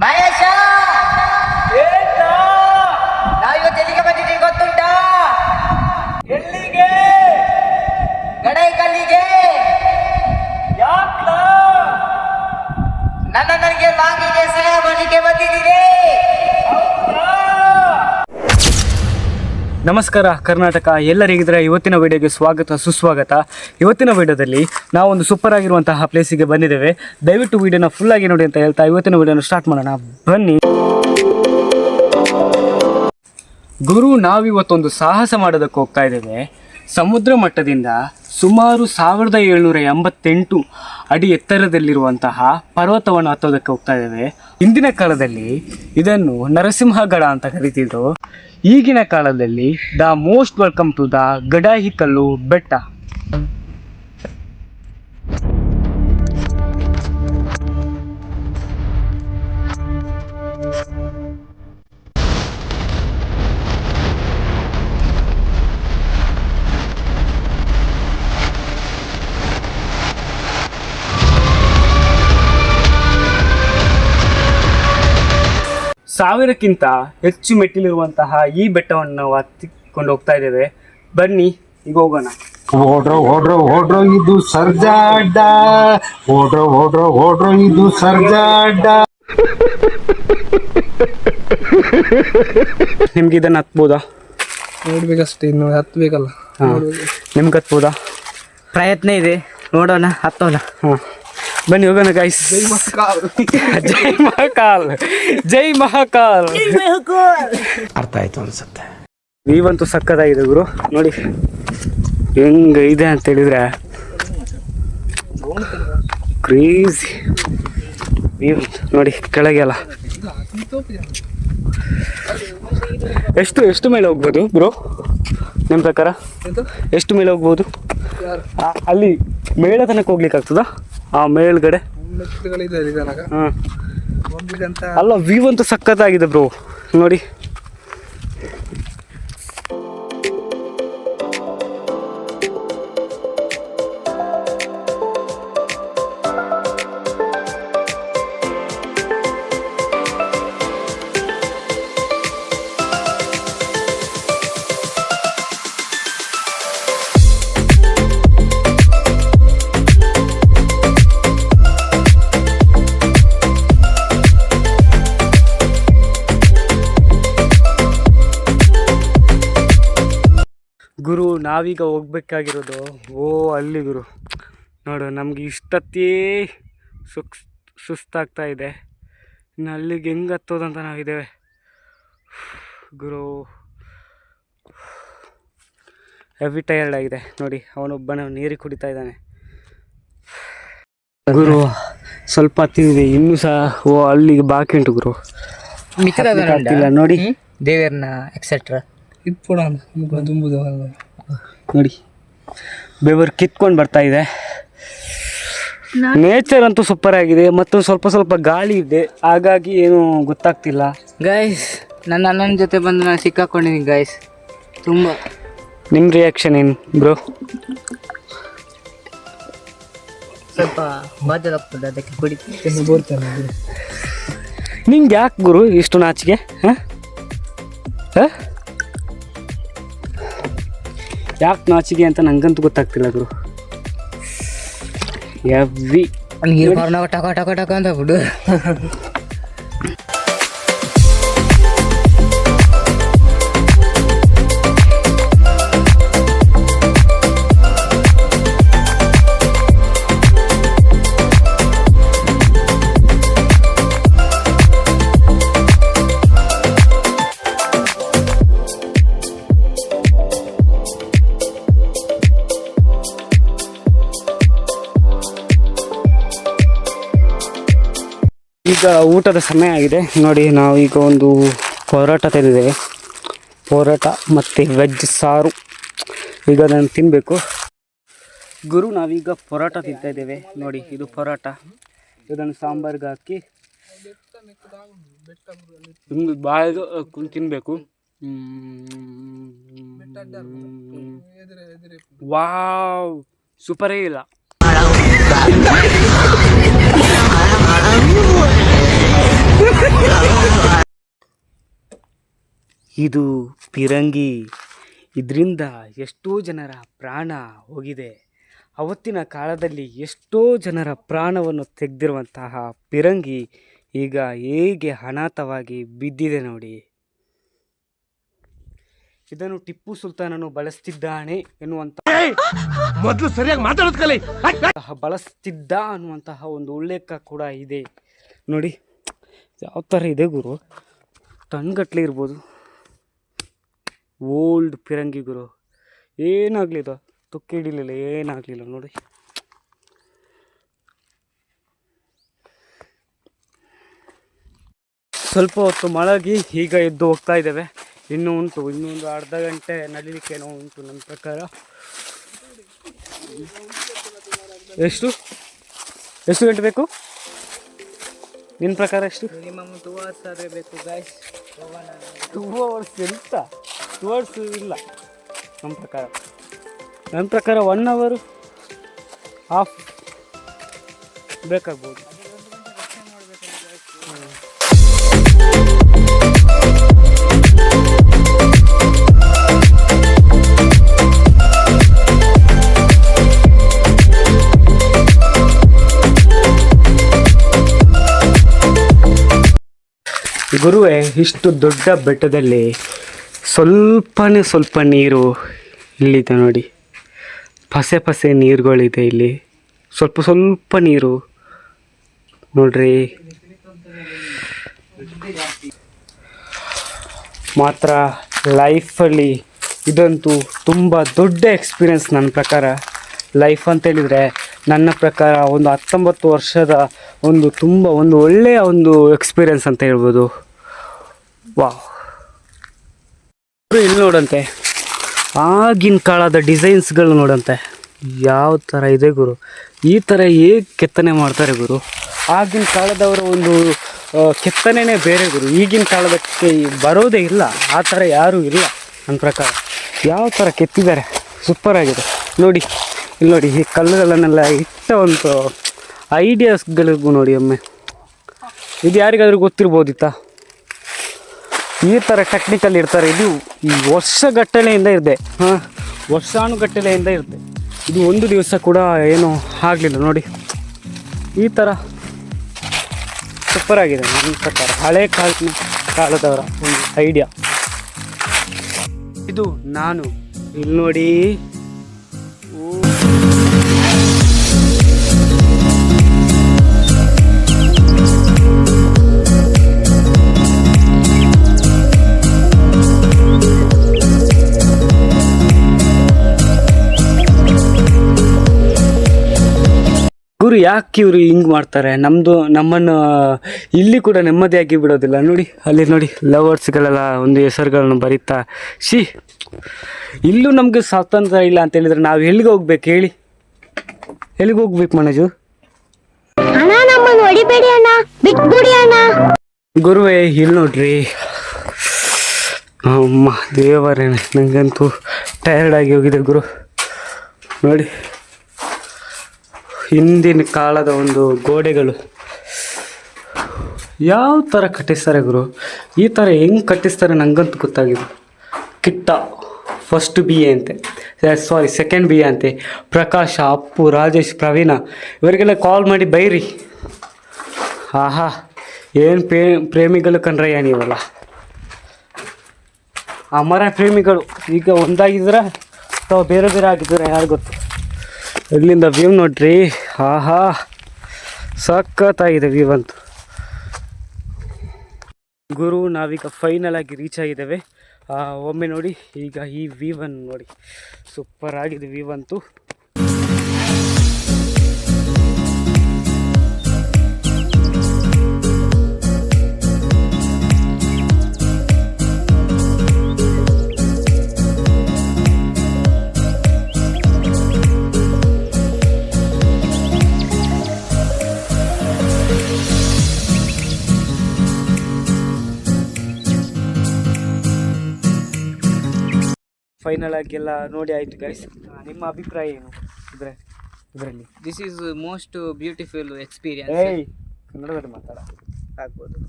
ಮಹೇಶ, ನಾವಿವತ್ತು ಎಲ್ಲಿಗೆ ಬಂದಿದ್ದೀವಿ ಗೊತ್ತುಂಟಾ? ಎಲ್ಲಿಗೆ? ಗಡೈ ಕಲ್ಲಿಗೆ. ಯಾಕ್ಲ? ನನಗೆ ಲಾಂಗಿಗೆ ಸಹಾಯ ಮಾಡಲಿಕ್ಕೆ ಬಂದಿದ್ದೀನಿ. ನಮಸ್ಕಾರ ಕರ್ನಾಟಕ, ಎಲ್ಲರಿಗಿದ್ರೆ ಇವತ್ತಿನ ವಿಡಿಯೋಗೆ ಸ್ವಾಗತ ಸುಸ್ವಾಗತ. ಇವತ್ತಿನ ವಿಡಿಯೋದಲ್ಲಿ ನಾವೊಂದು ಸೂಪರ್ ಆಗಿರುವಂತಹ ಪ್ಲೇಸಿಗೆ ಬಂದಿದ್ದೇವೆ. ದಯವಿಟ್ಟು ವಿಡಿಯೋನ ಫುಲ್ಲಾಗಿ ನೋಡಿ ಅಂತ ಹೇಳ್ತಾ ಇವತ್ತಿನ ವಿಡಿಯೋನ ಸ್ಟಾರ್ಟ್ ಮಾಡೋಣ, ಬನ್ನಿ. ಗುರು, ನಾವಿವತ್ತೊಂದು ಸಾಹಸ ಮಾಡೋದಕ್ಕೆ ಹೋಗ್ತಾ ಇದ್ದೇವೆ. ಸಮುದ್ರ ಮಟ್ಟದಿಂದ ಸುಮಾರು 1788 ಅಡಿ ಎತ್ತರದಲ್ಲಿರುವಂತಹ ಪರ್ವತವನ್ನು ಹತ್ತೋದಕ್ಕೆ ಹೋಗ್ತಾ ಇದ್ದೇವೆ. ಹಿಂದಿನ ಕಾಲದಲ್ಲಿ ಇದನ್ನು ನರಸಿಂಹಗಡ ಅಂತ ಕರೀತಿದ್ರು. ಈಗಿನ ಕಾಲದಲ್ಲಿ the most welcome to the Gadayikallu ಬೆಟ್ಟ. ಸಾವಿರಕ್ಕಿಂತ ಹೆಚ್ಚು ಮೆಟ್ಟಿಲಿರುವಂತಹ ಈ ಬೆಟ್ಟವನ್ನು ನಾವು ಹತ್ತಿಕೊಂಡು ಹೋಗ್ತಾ ಇದ್ದೇವೆ. ಬನ್ನಿ, ಈಗ ಹೋಗೋಣ. ಓಡ್ರೋ ಇದು ಸರ್ಜಾಡ್ಡ, ಓಡ್ರೋ ಇದು ಸರ್ಜಾಡ್ಡ. ನಿಮ್ಗೆ ಇದನ್ನು ಹತ್ಬೋದಾ? ನೋಡ್ಬೇಕಷ್ಟೇ, ಇನ್ನು ಹತ್ಬೇಕಲ್ಲ. ನಿಮ್ಗೆ ಹತ್ಬೋದಾ? ಪ್ರಯತ್ನ ಇದೆ, ನೋಡೋಣ, ಹತ್ತೋಣ. ಹಾಂ, ಬನ್ನಿ ಹೋಗೋಣ ಗೈಸ್. ಜೈ ಮಹಾಕಾಲ್, ಜೈ ಮಹಾಕಾಲ್. ಅರ್ಥ ಆಯ್ತು ಅನ್ಸುತ್ತೆ. ನೀವಂತೂ ಸಕ್ಕತ್ತಾಗಿದೆ ಗುರು, ನೋಡಿ ಹೆಂಗ ಇದೆ ಅಂತ ಹೇಳಿದ್ರೆ ಕ್ರೇಜಿ ವ್ಯೂ. ನೋಡಿ ಕೆಳಗೆಲ್ಲ ಎಷ್ಟು ಮೇಲೆ ಹೋಗ್ಬೋದು ಬ್ರೋ ನಿಮ್ಮ ಪ್ರಕಾರ? ಎಷ್ಟು ಮೇಲೆ ಹೋಗ್ಬೋದು? ಅಲ್ಲಿ ಮೇಳ ತನಕ ಹೋಗ್ಲಿಕ್ಕೆ ಆಗ್ತದಾ? ಆ ಮೇಲ್ಗಡೆ ಹಾಂ, ಅಲ್ಲ ವ್ಯೂ ಅಂತೂ ಸಕ್ಕತ್ತಾಗಿದೆ ಬ್ರೋ, ನೋಡಿ. ಗುರು, ನಾವೀಗ ಹೋಗ್ಬೇಕಾಗಿರೋದು ಅಲ್ಲಿ ಗುರು. ನೋಡು, ನಮಗೆ ಇಷ್ಟೊತ್ತೇ ಸುಸ್ತಾಗ್ತಾ ಇದೆ. ಇನ್ನು ಅಲ್ಲಿಗೆ ಹೆಂಗೆ ಹತ್ತೋದಂತ ನಾವಿದ್ದೇವೆ ಗುರು. ಹೆವಿ ಟಯರ್ಡ್ ಆಗಿದೆ ನೋಡಿ. ಅವನೊಬ್ಬನ ನೀರಿಗೆ ಕುಡಿತಾ ಇದ್ದಾನೆ ಗುರು. ಸ್ವಲ್ಪ ಹತ್ತಿದೆ, ಇನ್ನೂ ಸಹ ಅಲ್ಲಿಗೆ ಬಾಕಿ ಉಂಟು ಗುರು. ಆಗ್ತಿಲ್ಲ ನೋಡಿ. ದೇವರನ್ನ ಎಕ್ಸೆಟ್ರಾ ನೋಡಿ, ಬೆವರು ಕಿತ್ಕೊಂಡು ಬರ್ತಾ ಇದೆ. ನೇಚರ್ ಅಂತೂ ಸೂಪರ್ ಆಗಿದೆ, ಮತ್ತು ಸ್ವಲ್ಪ ಗಾಳಿ ಇದೆ, ಹಾಗಾಗಿ ಏನು ಗೊತ್ತಾಗ್ತಿಲ್ಲ. ಗೈಸ್, ನನ್ನ ಅಣ್ಣನ ಜೊತೆ ಬಂದು ನಾನು ಸಿಕ್ಕಾಕೊಂಡಿದ್ದೀನಿ ಗೈಸ್. ತುಂಬ. ನಿಮ್ಮ ರಿಯಾಕ್ಷನ್ ಏನು ಬ್ರೋ? ಸ್ವಲ್ಪ ಬಾಜಲಾಗ್ತದೆ, ಅದಕ್ಕೆ ಕುಡಿತೀನಿ. ನಿಂಗೆ ಯಾಕೆ ಗುರು ಇಷ್ಟು ನಾಚಿಕೆ? ಹಾಂ, ಯಾಕೆ ನಾಚಿಕೆ ಅಂತ ನಂಗಂತೂ ಗೊತ್ತಾಗ್ತಿಲ್ಲ ಗುರು. ಎವ್ವಿ ಟಕ ಟಕ ಟಕ ಅಂತ ಬಿಡು. ಈಗ ಊಟದ ಸಮಯ ಆಗಿದೆ ನೋಡಿ. ನಾವೀಗ ಒಂದು ಪರೋಟ ತಿಂದಿದ್ದೇವೆ, ಪರೋಟ ಮತ್ತು ವೆಜ್ ಸಾರು. ಈಗ ಅದನ್ನು ತಿನ್ನಬೇಕು ಗುರು. ನಾವೀಗ ಪರೋಟ ತಿಂತಾ ಇದ್ದೇವೆ ನೋಡಿ. ಇದು ಪರೋಟ, ಇದನ್ನು ಸಾಂಬಾರ್ಗೆ ಹಾಕಿ ಬಾಯಿಗೆ ತಿನ್ನಬೇಕು. ವಾವ್, ಸೂಪರೇ ಇಲ್ಲ. ಇದು ಪಿರಂಗಿ. ಇದರಿಂದ ಎಷ್ಟೋ ಜನರ ಪ್ರಾಣ ಹೋಗಿದೆ. ಅವತ್ತಿನ ಕಾಲದಲ್ಲಿ ಎಷ್ಟೋ ಜನರ ಪ್ರಾಣವನ್ನು ತೆಗೆದಿರುವಂತಹ ಪಿರಂಗಿ ಈಗ ಹೇಗೆ ಅನಾಥವಾಗಿ ಬಿದ್ದಿದೆ ನೋಡಿ. ಇದನ್ನು ಟಿಪ್ಪು ಸುಲ್ತಾನನು ಬಳಸ್ತಿದ್ದಾನೆ ಮೊದಲು ಸರಿಯಾಗಿ ಮಾತಾಡೋದು ಕಲಿ. ಬಳಸ್ತಿದ್ದ ಅನ್ನುವಂತಹ ಒಂದು ಉಲ್ಲೇಖ ಕೂಡ ಇದೆ ನೋಡಿ. ಯಾವ ಥರ ಇದೆ ಗುರು, ಟನ್ಗಟ್ಲೆ ಇರ್ಬೋದು. ಓಲ್ಡ್ ಪಿರಂಗಿ ಗುರು, ಏನಾಗಲಿಲ್ಲ, ತುಕ್ಕೆ ಹಿಡಿಲಿಲ್ಲ, ಏನಾಗಲಿಲ್ಲ ನೋಡಿ. ಸ್ವಲ್ಪ ಹೊತ್ತು ಮಲಗಿ ಈಗ ಎದ್ದು ಹೋಗ್ತಾ ಇದ್ದೇವೆ. ಇನ್ನೂ ಉಂಟು, ಇನ್ನೊಂದು ಅರ್ಧ ಗಂಟೆ ನಡಿಲಿಕ್ಕೇನೋ ಉಂಟು ನನ್ನ ಪ್ರಕಾರ. ಎಷ್ಟು ಗಂಟೆ ಬೇಕು ನಿನ್ನ ಪ್ರಕಾರ? ಎಷ್ಟು? ಮಿನಿಮಮ್ 2 hours ಆದರೆ ಬೇಕು ಗಾಯ್ಸ್. 2 hours ಎಂತ? 2 hours ಇಲ್ಲ ನನ್ನ ಪ್ರಕಾರ 1 hour ಹಾಫ್ ಬೇಕಾಗ್ಬೋದು. ಗುರುವೇ, ಇಷ್ಟು ದೊಡ್ಡ ಬೆಟ್ಟದಲ್ಲಿ ಸ್ವಲ್ಪ ನೀರು ಇಲ್ಲಿದೆ ನೋಡಿ. ಪಸೆ ನೀರುಗಳಿದೆ ಇಲ್ಲಿ, ಸ್ವಲ್ಪ ನೀರು ನೋಡ್ರಿ. ಮಾತ್ರ ಲೈಫಲ್ಲಿ ಇದಂತೂ ತುಂಬ ದೊಡ್ಡ ಎಕ್ಸ್ಪೀರಿಯನ್ಸ್ ನನ್ನ ಪ್ರಕಾರ. ಲೈಫ್ ಅಂತೇಳಿದರೆ ನನ್ನ ಪ್ರಕಾರ ಒಂದು 19 ವರ್ಷದ ಒಂದು ಒಳ್ಳೆಯ ಒಂದು ಎಕ್ಸ್ಪೀರಿಯನ್ಸ್ ಅಂತ ಹೇಳ್ಬೋದು. ವಾವ್, ಇಲ್ಲಿ ನೋಡಂತೆ ಆಗಿನ ಕಾಲದ ಡಿಸೈನ್ಸ್ಗಳು ನೋಡಂತೆ ಯಾವ ಥರ ಇದೆ ಗುರು. ಈ ಥರ ಹೇಗೆ ಕೆತ್ತನೆ ಮಾಡ್ತಾರೆ ಗುರು. ಆಗಿನ ಕಾಲದವರ ಒಂದು ಕೆತ್ತನೆನೇ ಬೇರೆ ಗುರು. ಈಗಿನ ಕಾಲದಕ್ಕೆ ಬರೋದೇ ಇಲ್ಲ, ಆ ಥರ ಯಾರೂ ಇಲ್ಲ ನನ್ನ ಪ್ರಕಾರ. ಯಾವ ಥರ ಕೆತ್ತಿದ್ದಾರೆ, ಸೂಪರಾಗಿದೆ ನೋಡಿ. ಇಲ್ಲಿ ನೋಡಿ, ಈ ಕಲ್ಲುಗಳನ್ನೆಲ್ಲ ಇಟ್ಟ ಒಂದು ಐಡಿಯಾಸ್ಗಳಿಗೂ ನೋಡಿ ಒಮ್ಮೆ. ಇದು ಯಾರಿಗಾದ್ರೂ ಗೊತ್ತಿರ್ಬೋದಿತ್ತಾ? ಈ ಥರ ಟೆಕ್ನಿಕಲ್ ಇರ್ತಾರೆ. ಇದು ಈ ವರ್ಷಗಟ್ಟಲೆಯಿಂದ ಇದೆ, ವರ್ಷಾನುಗಟ್ಟಲೆಯಿಂದ ಇರುತ್ತೆ. ಇದು ಒಂದು ದಿವಸ ಕೂಡ ಏನೂ ಆಗಲಿಲ್ಲ ನೋಡಿ. ಈ ಥರ ಸೂಪರಾಗಿದೆ ನನ್ನ ಪ್ರಕಾರ. ಹಳೆ ಕಾಲದವರ ಒಂದು ಐಡಿಯಾ ಇದು. ನಾನು ಇಲ್ಲಿ ನೋಡಿ, ಗುರು ಯಾಕೆ ಇವರು ಹಿಂಗೆ ಮಾಡ್ತಾರೆ? ನಮ್ಮನ್ನು ಇಲ್ಲಿ ಕೂಡ ನೆಮ್ಮದಿಯಾಗಿ ಬಿಡೋದಿಲ್ಲ ನೋಡಿ. ಅಲ್ಲಿ ನೋಡಿ, ಲವರ್ಸ್ಗಳೆಲ್ಲ ಒಂದು ಹೆಸರುಗಳನ್ನು ಬರೀತಾ. ಇಲ್ಲೂ ನಮಗೆ ಸ್ವಾತಂತ್ರ್ಯ ಇಲ್ಲ ಅಂತ ಹೇಳಿದ್ರೆ ನಾವು ಎಲ್ಲಿಗೆ ಹೋಗ್ಬೇಕು ಹೇಳಿ? ಎಲ್ಲಿಗೆ ಹೋಗ್ಬೇಕು ಮನೋಜು? ಗುರುವೇ, ಇಲ್ಲಿ ನೋಡ್ರಿ, ಅಮ್ಮ ದೇವರೇ, ನನಗಂತೂ ಟಯರ್ಡ್ ಆಗಿ ಹೋಗಿದೆ ಗುರು. ನೋಡಿ, ಹಿಂದಿನ ಕಾಲದ ಒಂದು ಗೋಡೆಗಳು ಯಾವ ಥರ ಕಟ್ಟಿಸ್ತಾರೆ ಗುರು. ಈ ಥರ ಹೆಂಗೆ ಕಟ್ಟಿಸ್ತಾರೆ ನನಗಂತೂ ಗೊತ್ತಾಗಿದೆ. ಕಿಟ್ಟ ಫಸ್ಟ್ BA ಅಂತೆ, ಸೆಕೆಂಡ್ BA ಅಂತೆ. ಪ್ರಕಾಶ, ಅಪ್ಪು, ರಾಜೇಶ್, ಪ್ರವೀಣ ಇವರಿಗೆಲ್ಲ ಕಾಲ್ ಮಾಡಿ ಬೈರಿ. ಆಹಾ, ಏನು ಪ್ರೇಮಿಗಳು ಕಣ್ರಯ್ಯ ನೀವಲ್ಲ, ಅಮರ ಪ್ರೇಮಿಗಳು. ಈಗ ಒಂದಾಗಿದ್ರೆ ಅಥವಾ ಬೇರೆ ಆಗಿದ್ರೆ ಯಾರು ಗೊತ್ತು. ಇಲ್ಲಿಂದ ವ್ಯೂ ನೋಡ್ರಿ, ಆಹಾ ಸಖತ್ತಾಗಿದೆ ವ್ಯೂ ಅಂತೂ. ಗುರು, ನಾವೀಗ ಫೈನಲ್ ಆಗಿ ರೀಚ್ ಆಗಿದ್ದೇವೆ. ಒಮ್ಮೆ ನೋಡಿ ಈಗ ಈ ವ್ಯೂವನ್ನು ನೋಡಿ, ಸೂಪರ್ ಆಗಿದೆ ವ್ಯೂ ಅಂತೂ. ಫೈನಲ್ ಆಗಿ ಎಲ್ಲ ನೋಡಿ ಆಯಿತು ಗೈಸ್. ನಿಮ್ಮ ಅಭಿಪ್ರಾಯ ಏನು ಇದರಲ್ಲಿ? This is most beautiful experience. ಕನ್ನಡದಲ್ಲಿ ಮಾತಾಡ ಆಗ್ಬೋದು.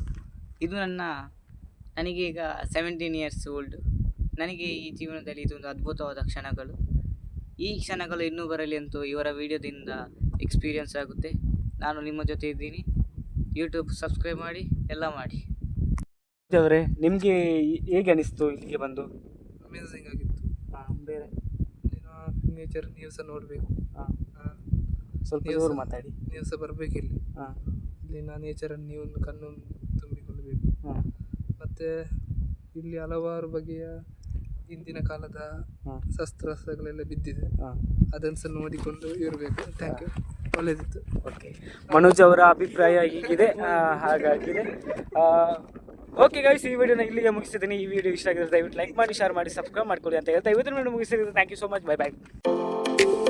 ಇದು ನನ್ನ ನನಗೆ ಈಗ 17 ಇಯರ್ಸ್ ಓಲ್ಡ್. ನನಗೆ ಈ ಜೀವನದಲ್ಲಿ ಇದೊಂದು ಅದ್ಭುತವಾದ ಕ್ಷಣಗಳು. ಈ ಕ್ಷಣಗಳು ಇನ್ನೂ ಬರಲಿ ಅಂತೂ ಇವರ ವಿಡಿಯೋದಿಂದ ಎಕ್ಸ್ಪೀರಿಯನ್ಸ್ ಆಗುತ್ತೆ. ನಾನು ನಿಮ್ಮ ಜೊತೆ ಇದ್ದೀನಿ. ಯೂಟ್ಯೂಬ್ ಸಬ್ಸ್ಕ್ರೈಬ್ ಮಾಡಿ, ಎಲ್ಲ ಮಾಡಿ. ಅವರೇ, ನಿಮಗೆ ಹೇಗೆ ಅನಿಸ್ತು ಇಲ್ಲಿಗೆ ಬಂದು? ಅಮೇಝಿಂಗ್ ಆಗಿತ್ತು. ಬೇರೆ ನೇಚರ್ ನೀವು ಸಹ ನೋಡಬೇಕು. ಸ್ವಲ್ಪ ನೀವು ಜೋರು ಸಹ- ಮಾತಾಡಿ. ನೀವು ಸಹ ಬರಬೇಕು ಇಲ್ಲಿ. ಹಾಂ ಇಲ್ಲಿನ ನೇಚರನ್ನು ನೀವು ಕಣ್ಣು ತುಂಬಿಕೊಳ್ಳಬೇಕು. ಹಾಂ ಮತ್ತು ಇಲ್ಲಿ ಹಲವಾರು ಬಗೆಯ ಹಿಂದಿನ ಕಾಲದ ಹಾಂ ಶಸ್ತ್ರಾಸ್ತ್ರಗಳೆಲ್ಲ ಬಿದ್ದಿದೆ. ಹಾಂ ಅದನ್ನು ಸಹ ನೋಡಿಕೊಂಡು ಇರಬೇಕು. Thank you. ಒಳ್ಳೆಯದಿತ್ತು. ಓಕೆ, ಮನೋಜ್ ಅವರ ಅಭಿಪ್ರಾಯ ಹೀಗಿದೆ. ಹಾಗಾಗಿದೆ. ಓಕೆ ಗೈಸ್, ಈ ವಿಡಿಯೋನ ಇಲ್ಲಿಗೆ ಮುಗಿಸಿದ್ದೀನಿ. ಈ ವಿಡಿಯೋ ಇಷ್ಟ ಆಗಿದ್ರೆ ದಯವಿಟ್ಟು ಲೈಕ್ ಮಾಡಿ, ಶೇರ್ ಮಾಡಿ, ಸಬ್ಸ್ಕ್ರೈಬ್ ಮಾಡ್ಕೊಳ್ಳಿ ಅಂತ ಹೇಳ್ತಾ ಇವತ್ತಿನ ವಿಡಿಯೋ ಮುಗಿಸಿದ್ದೀನಿ. Thank you so much. Bye bye.